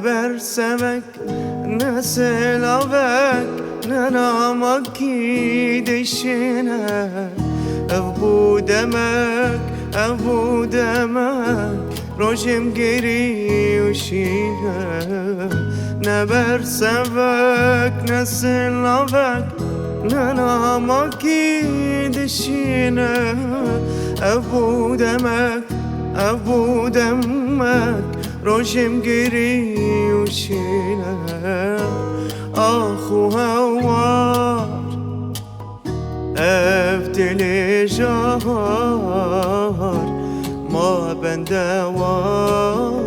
برسمك نسلافك ننامكي دشينك أبو دمك أبو دمك روشم قري وشينك نبرسمك نسلافك ننامكي دشينك أبو دمك أبو دمك روشم قري وشينك أخو هوار أفتلي جهار ما بندوار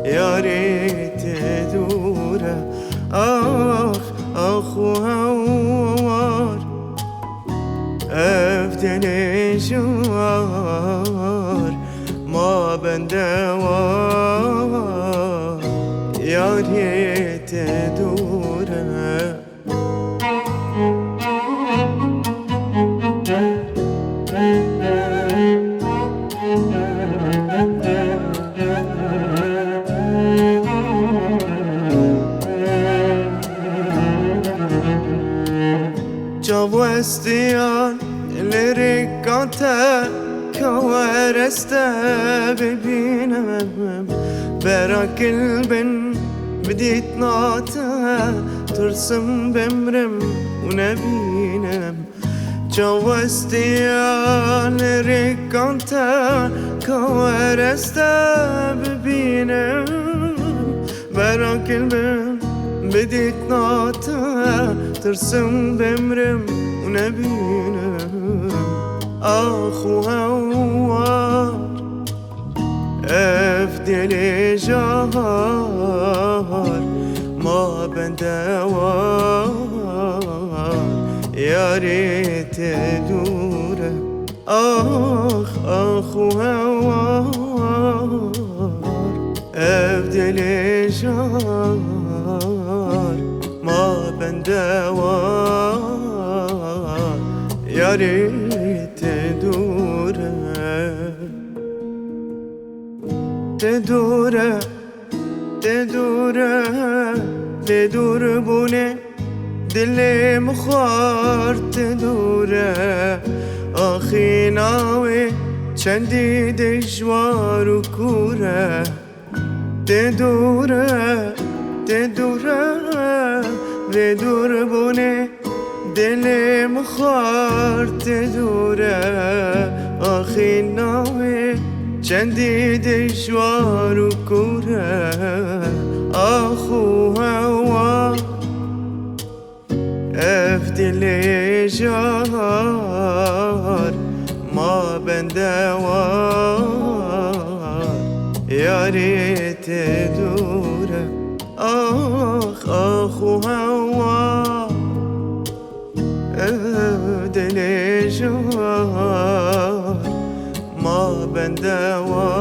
يا ريت دوره أخو هوار أفتلي جهار ما بندوار يا ريت دوره جوستيان لركاته كوارسته ببينم براك البن بديت ناته ترسم بمرم ونبينم جوستيان لركاته كوارسته ببينم براك البن بديت ناته ترسم بمرم ونبينم أخو هوار أفدلي جهار ما بندوار يا ريت دوره أخو هوار أفدلي جهار ما بندوار يا ريت دوره تدوره تدوره تدور بونه دل مخار تدوره آخی ناوی چندی دشوار و کوره تدوره تدوره تدور بونه دل مخار تدوره آخی ناوی چندی دشوار و کوره آخو هوا افدلی جهار ما بندوار یا ریت دوره آخو هوا افدلی جهار ما بندوار